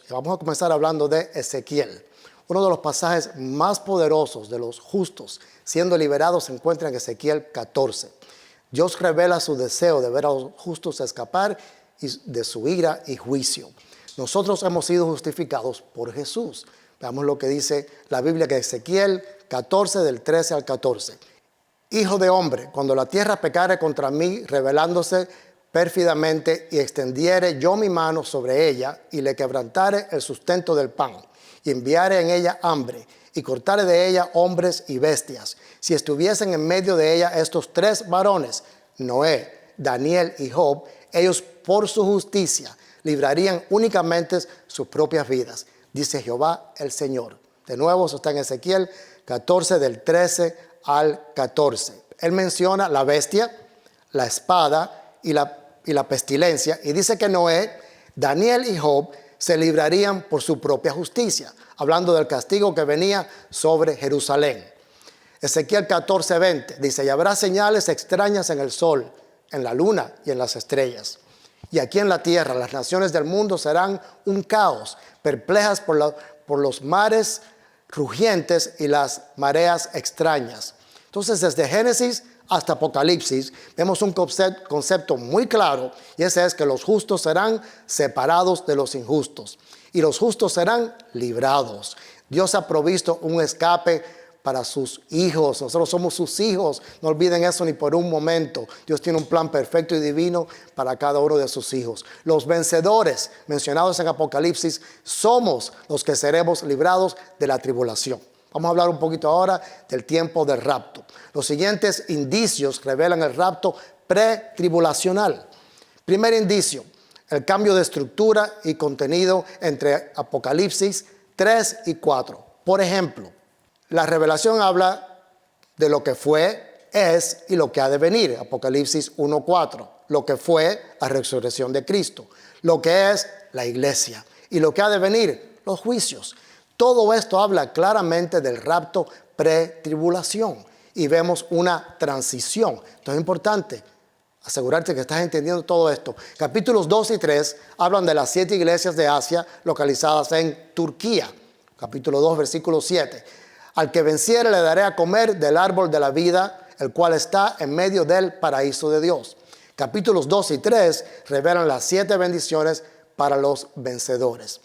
Y vamos a comenzar hablando de Ezequiel. Uno de los pasajes más poderosos de los justos siendo liberados se encuentra en Ezequiel 14. Dios revela su deseo de ver a los justos escapar de su ira y juicio. Nosotros hemos sido justificados por Jesús. Veamos lo que dice la Biblia, que Ezequiel 14, del 13 al 14. Hijo de hombre, cuando la tierra pecare contra mí, rebelándose pérfidamente, y extendiere yo mi mano sobre ella, y le quebrantare el sustento del pan, y enviare en ella hambre, y cortare de ella hombres y bestias, si estuviesen en medio de ella estos tres varones, Noé, Daniel y Job, ellos por su justicia librarían únicamente sus propias vidas, dice Jehová el Señor. De nuevo, eso está en Ezequiel 14, del 13 al 14. Él menciona la bestia, la espada y la pestilencia, y dice que Noé, Daniel y Job se librarían por su propia justicia, hablando del castigo que venía sobre Jerusalén. Ezequiel 14, 20 dice: y habrá señales extrañas en el sol, en la luna y en las estrellas. Y aquí en la tierra las naciones del mundo serán un caos, perplejas por los mares rugientes y las mareas extrañas. Entonces, desde Génesis hasta Apocalipsis vemos un concepto muy claro, y ese es que los justos serán separados de los injustos y los justos serán librados. Dios ha provisto un escape para sus hijos. Nosotros somos sus hijos, no olviden eso ni por un momento. Dios tiene un plan perfecto y divino para cada uno de sus hijos. Los vencedores mencionados en Apocalipsis somos los que seremos librados de la tribulación. Vamos a hablar un poquito ahora del tiempo del rapto. Los siguientes indicios revelan el rapto pretribulacional. Primer indicio: el cambio de estructura y contenido entre Apocalipsis 3 y 4. Por ejemplo, la revelación habla de lo que fue, es y lo que ha de venir. Apocalipsis 1:4. Lo que fue, la resurrección de Cristo. Lo que es, la iglesia. Y lo que ha de venir, los juicios. Todo esto habla claramente del rapto pretribulación. Y vemos una transición. Entonces es importante asegurarte que estás entendiendo todo esto. Capítulos 2 y 3 hablan de las 7 iglesias de Asia localizadas en Turquía. Capítulo 2, versículo 7. Al que venciere le daré a comer del árbol de la vida, el cual está en medio del paraíso de Dios. Capítulos 2 y 3 revelan las 7 bendiciones para los vencedores.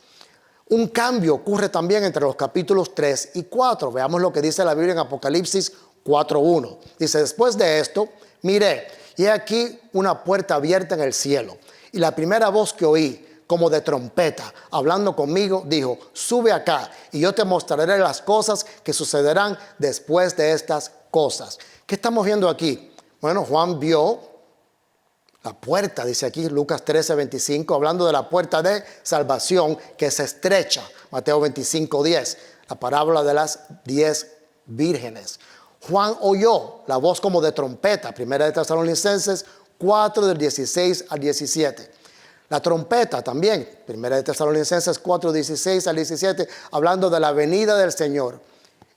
Un cambio ocurre también entre los capítulos 3 y 4. Veamos lo que dice la Biblia en Apocalipsis 4:1. Dice: después de esto, miré, y he aquí una puerta abierta en el cielo. Y la primera voz que oí, como de trompeta, hablando conmigo, dijo: sube acá, y yo te mostraré las cosas que sucederán después de estas cosas. ¿Qué estamos viendo aquí? Bueno, Juan vio la puerta, dice aquí Lucas 13:25, hablando de la puerta de salvación que se estrecha. Mateo 25:10, la parábola de las 10 vírgenes. Juan oyó la voz como de trompeta, primera de Tesalonicenses 4, del 16 al 17. La trompeta también, primera de Tesalonicenses 4, 16 al 17, hablando de la venida del Señor.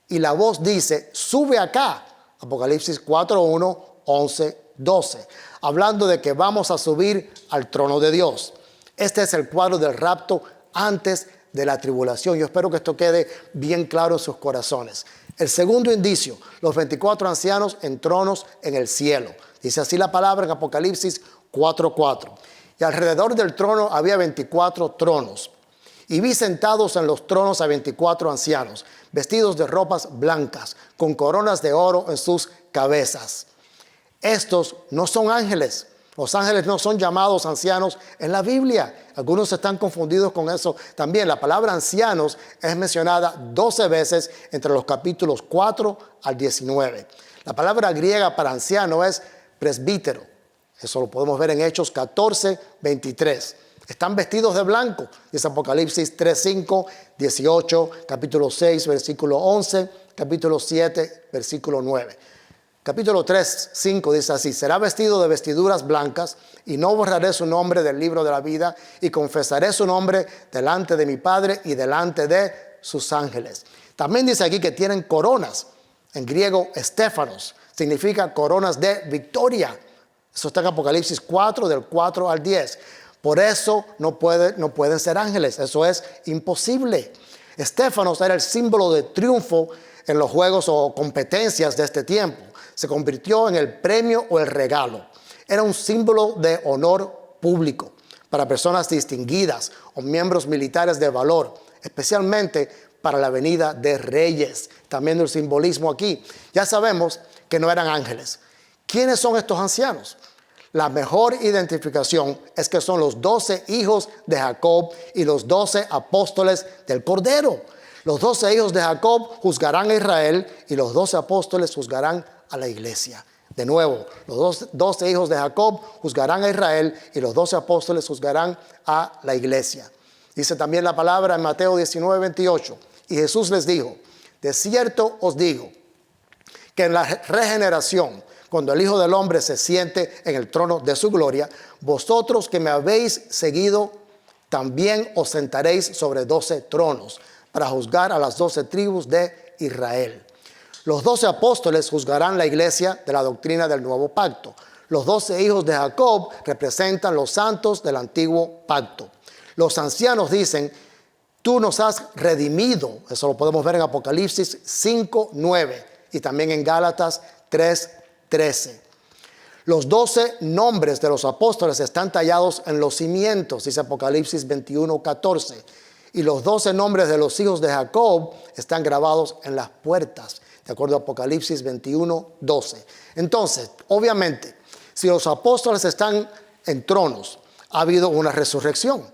Y la voz dice: sube acá. Apocalipsis 4:1, 11, 12. Hablando de que vamos a subir al trono de Dios. Este es el cuadro del rapto antes de la tribulación. Yo espero que esto quede bien claro en sus corazones. El segundo indicio: los 24 ancianos en tronos en el cielo. Dice así la palabra en Apocalipsis 4:4. Y alrededor del trono había 24 tronos. Y vi sentados en los tronos a 24 ancianos, vestidos de ropas blancas, con coronas de oro en sus cabezas. Estos no son ángeles. Los ángeles no son llamados ancianos en la Biblia. Algunos están confundidos con eso también. La palabra ancianos es mencionada 12 veces entre los capítulos 4 al 19. La palabra griega para anciano es presbítero. Eso lo podemos ver en Hechos 14, 23. Están vestidos de blanco. Dice Apocalipsis 3, 5, 18, capítulo 6, versículo 11, capítulo 7, versículo 9. Capítulo 3, 5 dice así: será vestido de vestiduras blancas, y no borraré su nombre del libro de la vida, y confesaré su nombre delante de mi Padre y delante de sus ángeles. También dice aquí que tienen coronas. En griego, estéfanos, significa coronas de victoria. Eso está en Apocalipsis 4, del 4 al 10. Por eso no pueden ser ángeles. Eso es imposible. Estéfanos era el símbolo de triunfo en los juegos o competencias de este tiempo. Se convirtió en el premio o el regalo. Era un símbolo de honor público para personas distinguidas o miembros militares de valor, especialmente para la venida de reyes. También el simbolismo aquí. Ya sabemos que no eran ángeles. ¿Quiénes son estos ancianos? La mejor identificación es que son los 12 hijos de Jacob y los 12 apóstoles del Cordero. Los 12 hijos de Jacob juzgarán a Israel y los 12 apóstoles juzgarán a la iglesia. De nuevo, los 12 hijos de Jacob juzgarán a Israel y los 12 apóstoles juzgarán a la iglesia. Dice también la palabra en Mateo 19:28. Y Jesús les dijo, de cierto os digo, que en la regeneración, cuando el Hijo del Hombre se siente en el trono de su gloria, vosotros que me habéis seguido, también os sentaréis sobre 12 tronos para juzgar a las 12 tribus de Israel. Los 12 apóstoles juzgarán la iglesia de la doctrina del nuevo pacto. Los 12 hijos de Jacob representan los santos del antiguo pacto. Los ancianos dicen, tú nos has redimido. Eso lo podemos ver en Apocalipsis 5:9 y también en Gálatas 3:13. Los 12 nombres de los apóstoles están tallados en los cimientos, dice Apocalipsis 21:14. Y los 12 nombres de los hijos de Jacob están grabados en las puertas, de acuerdo a Apocalipsis 21:12. Entonces, obviamente, si los apóstoles están en tronos, ha habido una resurrección.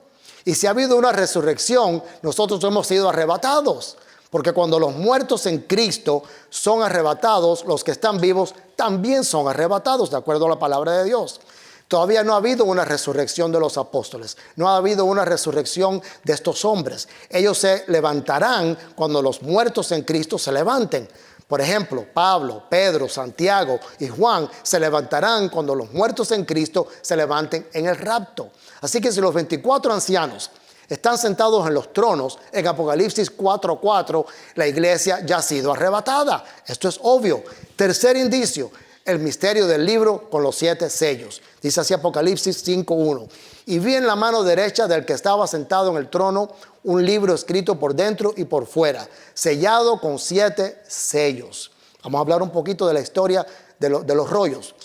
Y si ha habido una resurrección, nosotros hemos sido arrebatados. Porque cuando los muertos en Cristo son arrebatados, los que están vivos también son arrebatados, de acuerdo a la palabra de Dios. Todavía no ha habido una resurrección de los apóstoles. No ha habido una resurrección de estos hombres. Ellos se levantarán cuando los muertos en Cristo se levanten. Por ejemplo, Pablo, Pedro, Santiago y Juan se levantarán cuando los muertos en Cristo se levanten en el rapto. Así que si los 24 ancianos están sentados en los tronos, en Apocalipsis 4:4, la iglesia ya ha sido arrebatada. Esto es obvio. Tercer indicio, el misterio del libro con los 7 sellos. Dice así Apocalipsis 5:1. Y vi en la mano derecha del que estaba sentado en el trono un libro escrito por dentro y por fuera, sellado con 7 sellos. Vamos a hablar un poquito de la historia de los rollos.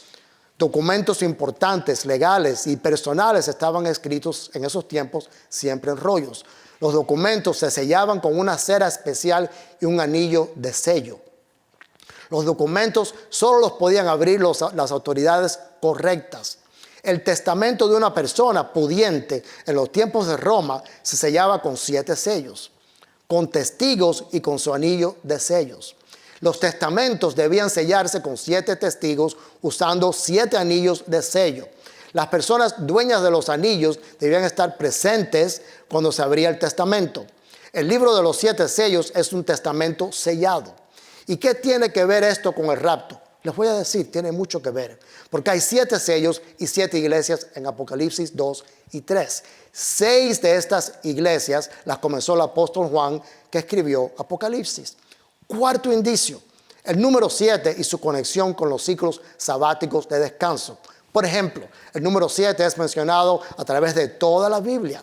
Documentos importantes, legales y personales estaban escritos en esos tiempos siempre en rollos. Los documentos se sellaban con una cera especial y un anillo de sello. Los documentos solo los podían abrir las autoridades correctas. El testamento de una persona pudiente en los tiempos de Roma se sellaba con 7 sellos, con testigos y con su anillo de sellos. Los testamentos debían sellarse con 7 testigos usando 7 anillos de sello. Las personas dueñas de los anillos debían estar presentes cuando se abría el testamento. El libro de los 7 sellos es un testamento sellado. ¿Y qué tiene que ver esto con el rapto? Les voy a decir, tiene mucho que ver, porque hay 7 sellos y 7 iglesias en Apocalipsis 2 y 3. 6 de estas iglesias las comenzó el apóstol Juan, que escribió Apocalipsis. Cuarto indicio, el número 7 y su conexión con los ciclos sabáticos de descanso. Por ejemplo, el número 7 es mencionado a través de toda la Biblia.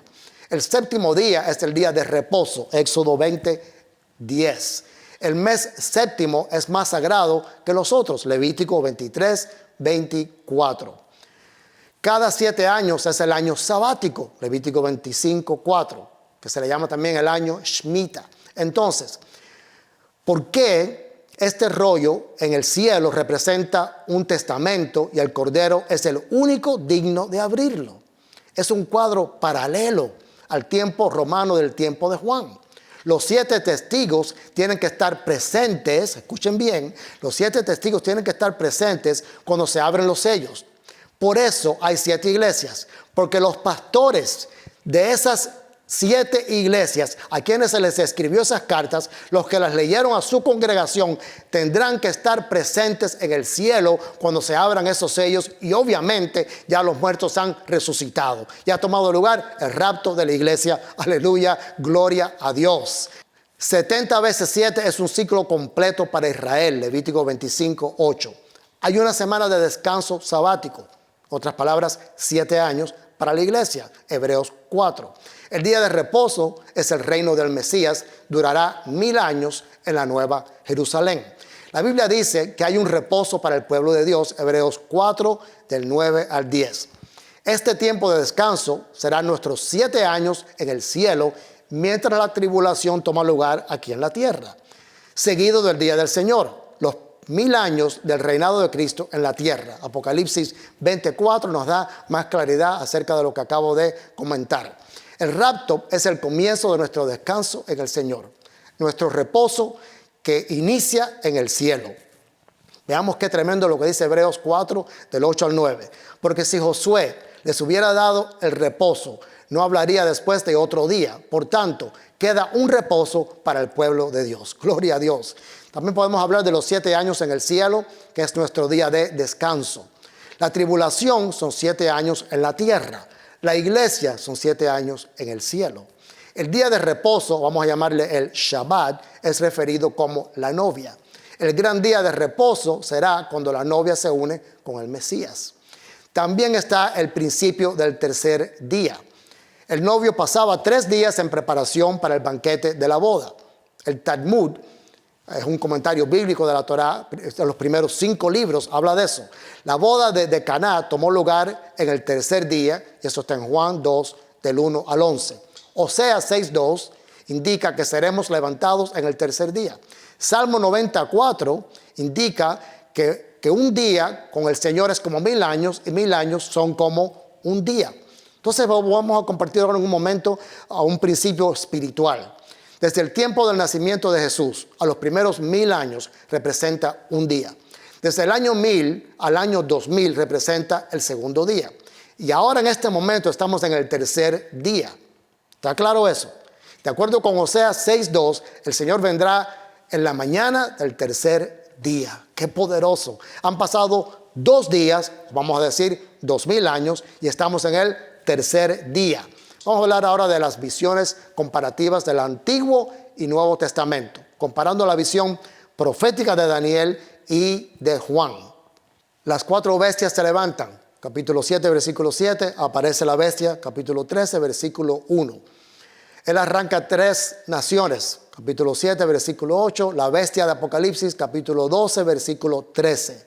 El séptimo día es el día de reposo, Éxodo 20:10. El mes séptimo es más sagrado que los otros, Levítico 23:24. Cada 7 años es el año sabático, Levítico 25:4, que se le llama también el año Shemitah. Entonces, ¿por qué este rollo en el cielo representa un testamento y el Cordero es el único digno de abrirlo? Es un cuadro paralelo al tiempo romano del tiempo de Juan. Los 7 testigos tienen que estar presentes, escuchen bien, los 7 testigos tienen que estar presentes cuando se abren los sellos. Por eso hay 7 iglesias, porque los pastores de esas 7 iglesias a quienes se les escribió esas cartas, los que las leyeron a su congregación, tendrán que estar presentes en el cielo cuando se abran esos sellos, y obviamente ya los muertos han resucitado. Ya ha tomado lugar el rapto de la iglesia. Aleluya, gloria a Dios. 70 veces 7 es un ciclo completo para Israel, Levítico 25:8. Hay una semana de descanso sabático, otras palabras, 7 años para la iglesia, Hebreos 4. El día de reposo es el reino del Mesías, durará 1000 años en la Nueva Jerusalén. La Biblia dice que hay un reposo para el pueblo de Dios, Hebreos 4, del 9 al 10. Este tiempo de descanso será nuestros 7 años en el cielo, mientras la tribulación toma lugar aquí en la tierra, seguido del día del Señor, los 1000 años del reinado de Cristo en la tierra. Apocalipsis 24 nos da más claridad acerca de lo que acabo de comentar. El rapto es el comienzo de nuestro descanso en el Señor, nuestro reposo que inicia en el cielo. Veamos qué tremendo lo que dice Hebreos 4, del 8 al 9. Porque si Josué les hubiera dado el reposo, no hablaría después de otro día. Por tanto, queda un reposo para el pueblo de Dios. Gloria a Dios. También podemos hablar de los 7 años en el cielo, que es nuestro día de descanso. La tribulación son 7 años en la tierra. La iglesia son 7 años en el cielo. El día de reposo, vamos a llamarle el Shabbat, es referido como la novia. El gran día de reposo será cuando la novia se une con el Mesías. También está el principio del tercer día. El novio pasaba 3 días en preparación para el banquete de la boda. El Talmud, es un comentario bíblico de la Torá, de los primeros 5 libros, habla de eso. La boda de Caná tomó lugar en el tercer día, y eso está en Juan 2, del 1 al 11. Oseas 6:2 indica que seremos levantados en el tercer día. Salmo 94 indica que un día con el Señor es como 1000 años y 1000 años son como un día. Entonces vamos a compartir ahora en un momento a un principio espiritual. Desde el tiempo del nacimiento de Jesús a los primeros 1000 años representa un día. Desde el año 1000 al año 2000 representa el segundo día. Y ahora en este momento estamos en el tercer día. ¿Está claro eso? De acuerdo con Oseas 6:2, el Señor vendrá en la mañana del tercer día. ¡Qué poderoso! Han pasado 2 días, vamos a decir 2000 años, y estamos en el tercer día. Vamos a hablar ahora de las visiones comparativas del Antiguo y Nuevo Testamento, comparando la visión profética de Daniel y de Juan. Las 4 bestias se levantan. Capítulo 7, versículo 7, aparece la bestia. Capítulo 13, versículo 1. Él arranca 3 naciones. Capítulo 7, versículo 8. La bestia de Apocalipsis, capítulo 12, versículo 13.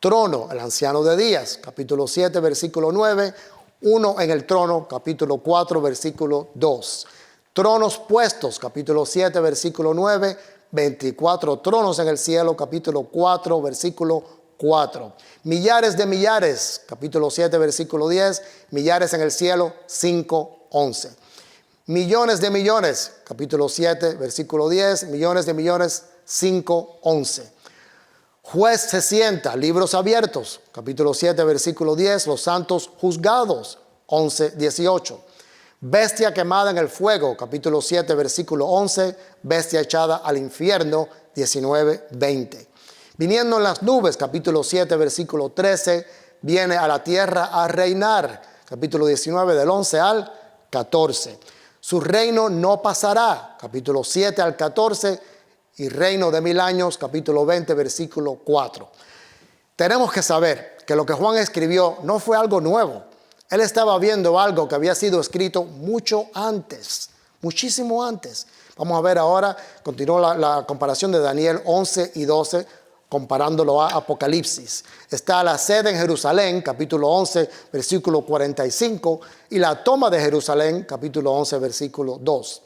Trono, el anciano de días. Capítulo 7, versículo 9. Uno en el trono, capítulo 4, versículo 2. Tronos puestos, capítulo 7, versículo 9. 24 tronos en el cielo, capítulo 4, versículo 4. Millares de millares, capítulo 7, versículo 10. Millares en el cielo, 5, 11. Millones de millones, capítulo 7, versículo 10. Millones de millones, 5, 11. Juez se sienta, libros abiertos, capítulo 7, versículo 10. Los santos juzgados, 11, 18. Bestia quemada en el fuego, capítulo 7, versículo 11. Bestia echada al infierno, 19, 20. Viniendo en las nubes, capítulo 7, versículo 13. Viene a la tierra a reinar, capítulo 19, del 11 al 14. Su reino no pasará, capítulo 7 al 14, y reino de 1000 años, capítulo 20, versículo 4. Tenemos que saber que lo que Juan escribió no fue algo nuevo. Él estaba viendo algo que había sido escrito mucho antes, muchísimo antes. Vamos a ver ahora, continúa la comparación de Daniel 11 y 12, comparándolo a Apocalipsis. Está la sede en Jerusalén, capítulo 11, versículo 45, y la toma de Jerusalén, capítulo 11, versículo 2.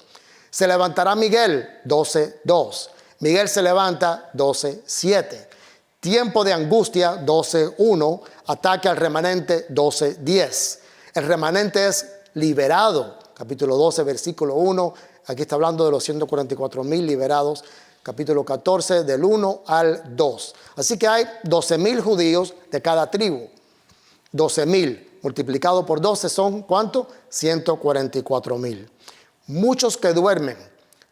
Se levantará Miguel, 12, 2. Miguel se levanta, 12, 7. Tiempo de angustia, 12, 1. Ataque al remanente, 12, 10. El remanente es liberado, capítulo 12, versículo 1. Aquí está hablando de los 144,000 liberados. Capítulo 14, del 1 al 2. Así que hay 12,000 judíos de cada tribu. 12,000 multiplicado por 12 son, ¿cuánto? 144,000. Muchos que duermen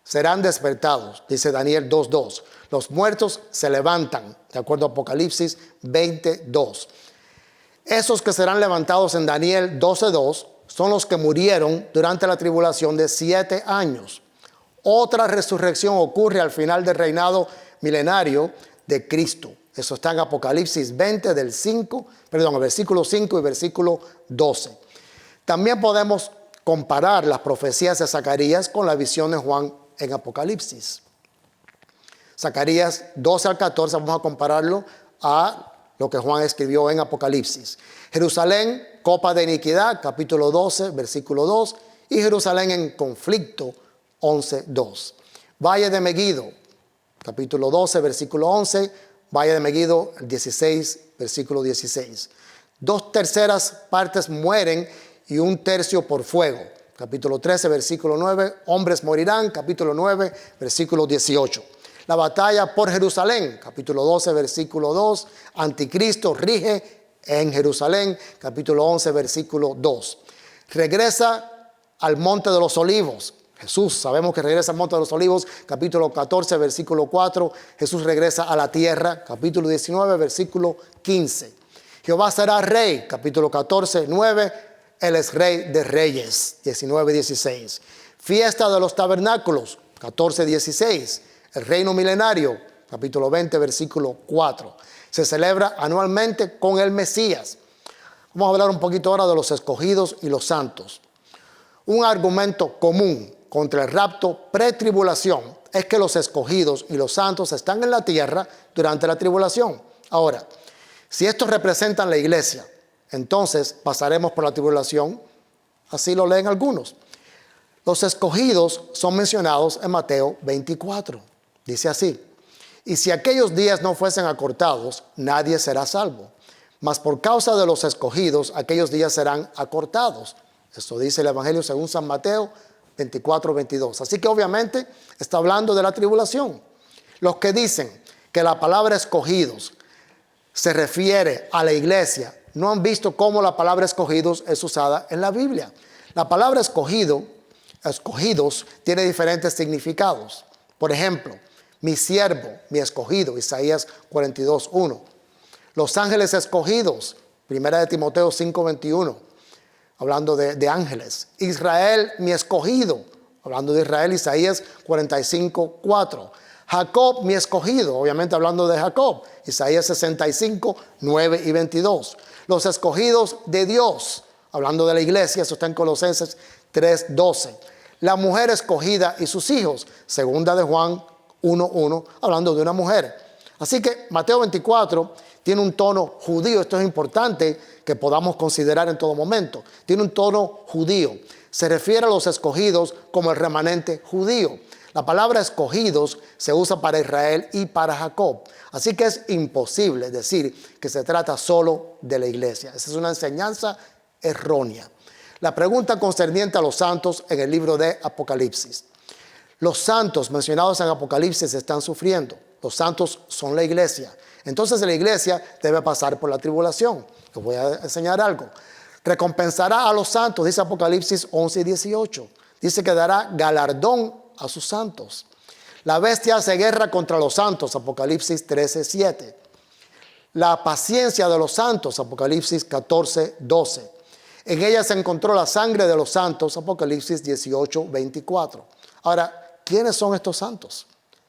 serán despertados, dice Daniel 2:2. Los muertos se levantan, de acuerdo a Apocalipsis 20:2. Esos que serán levantados en Daniel 12:2 son los que murieron durante la tribulación de 7 años. Otra resurrección ocurre al final del reinado milenario de Cristo. Eso está en Apocalipsis 20 versículo 5 y versículo 12. También podemos comparar las profecías de Zacarías con la visión de Juan en Apocalipsis. Zacarías 12 al 14, vamos a compararlo a lo que Juan escribió en Apocalipsis. Jerusalén, copa de iniquidad, capítulo 12, versículo 2, y Jerusalén en conflicto, 11:2. Valle de Megiddo, capítulo 12, versículo 11, Valle de Megiddo, 16, versículo 16. 2/3 partes mueren y 1/3 por fuego. Capítulo 13, versículo 9, hombres morirán. Capítulo 9, versículo 18. La batalla por Jerusalén, capítulo 12, versículo 2, anticristo rige en Jerusalén. Capítulo 11, versículo 2. Regresa al monte de los olivos. Jesús, sabemos que regresa al monte de los olivos, capítulo 14, versículo 4. Jesús regresa a la tierra, capítulo 19, versículo 15. Jehová será rey, capítulo 14, 9. Él es rey de reyes, 19, 16. Fiesta de los tabernáculos, 14, 16. El reino milenario, capítulo 20, versículo 4. Se celebra anualmente con el Mesías. Vamos a hablar un poquito ahora de los escogidos y los santos. Un argumento común contra el rapto pretribulación es que los escogidos y los santos están en la tierra durante la tribulación. Ahora, si estos representan la iglesia, entonces pasaremos por la tribulación, así lo leen algunos. Los escogidos son mencionados en Mateo 24. Dice así: y si aquellos días no fuesen acortados, nadie será salvo. Mas por causa de los escogidos, aquellos días serán acortados. Esto dice el Evangelio según San Mateo 24, 22. Así que obviamente está hablando de la tribulación. Los que dicen que la palabra escogidos se refiere a la iglesia, no han visto cómo la palabra escogidos es usada en la Biblia. La palabra escogidos, tiene diferentes significados. Por ejemplo, mi siervo, mi escogido, Isaías 42, 1. Los ángeles escogidos, 1 Timoteo 5, 21, hablando de ángeles. Israel, mi escogido, hablando de Israel, Isaías 45, 4. Jacob, mi escogido, obviamente hablando de Jacob, Isaías 65, 9 y 22. Los escogidos de Dios, hablando de la iglesia, eso está en Colosenses 3, 12. La mujer escogida y sus hijos, segunda de Juan 1:1, hablando de una mujer. Así que Mateo 24 tiene un tono judío. Esto es importante que podamos considerar en todo momento. Tiene un tono judío. Se refiere a los escogidos como el remanente judío. La palabra escogidos se usa para Israel y para Jacob. Así que es imposible decir que se trata solo de la iglesia. Esa es una enseñanza errónea. La pregunta concerniente a los santos en el libro de Apocalipsis. Los santos mencionados en Apocalipsis están sufriendo. Los santos son la iglesia. Entonces la iglesia debe pasar por la tribulación. Les voy a enseñar algo. Recompensará a los santos, dice Apocalipsis 11 y 18. Dice que dará galardón a sus santos. La bestia hace guerra contra los santos, Apocalipsis 13, 7. La paciencia de los santos, Apocalipsis 14, 12. En ella se encontró la sangre de los santos, Apocalipsis 18, 24. Ahora, ¿quiénes son estos santos?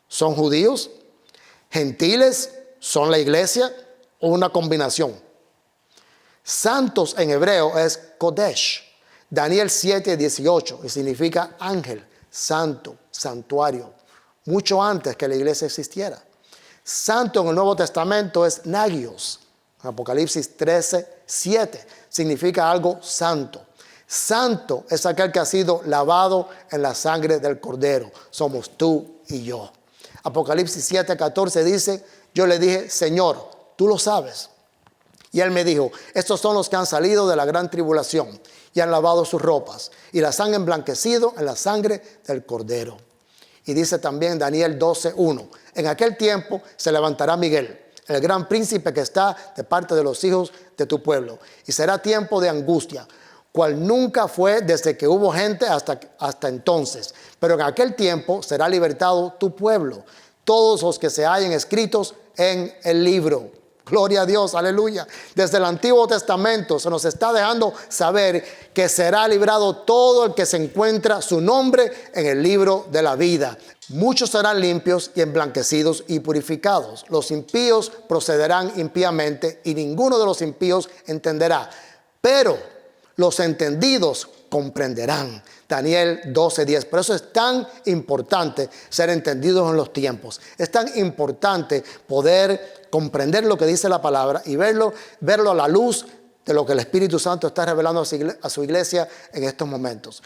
¿Son judíos? ¿Gentiles? ¿Son la iglesia? ¿O una combinación? Santos en hebreo es Kodesh. Daniel 7, 18, y significa ángel, santo, santuario. Mucho antes que la iglesia existiera. Santo en el Nuevo Testamento es Nagios. Apocalipsis 13, 7. Significa algo santo. Santo es aquel que ha sido lavado en la sangre del Cordero. Somos tú y yo. Apocalipsis 7, 14 dice: yo le dije, Señor, tú lo sabes. Y él me dijo: estos son los que han salido de la gran tribulación y han lavado sus ropas y las han emblanquecido en la sangre del Cordero. Y dice también Daniel 12, 1. En aquel tiempo se levantará Miguel, el gran príncipe que está de parte de los hijos de tu pueblo. Y será tiempo de angustia, cual nunca fue desde que hubo gente hasta entonces. Pero en aquel tiempo será libertado tu pueblo, todos los que se hallen escritos en el libro. Gloria a Dios, aleluya. Desde el Antiguo Testamento se nos está dejando saber que será librado todo el que se encuentra su nombre en el libro de la vida. Muchos serán limpios y emblanquecidos y purificados. Los impíos procederán impíamente y ninguno de los impíos entenderá. Pero Los entendidos comprenderán. Daniel 12:10. Por eso es tan importante ser entendidos en los tiempos. Es tan importante poder comprender lo que dice la palabra y verlo a la luz de lo que el Espíritu Santo está revelando a su iglesia en estos momentos.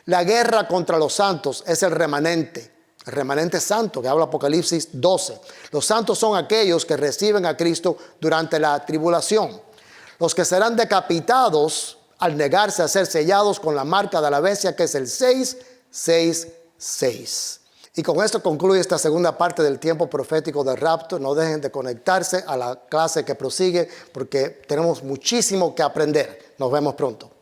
La guerra contra los santos es el remanente santo que habla Apocalipsis 12. Los santos son aquellos que reciben a Cristo durante la tribulación. Los que serán decapitados al negarse a ser sellados con la marca de la bestia, que es el 666. Y con esto concluye esta segunda parte del tiempo profético del rapto. No dejen de conectarse a la clase que prosigue porque tenemos muchísimo que aprender. Nos vemos pronto.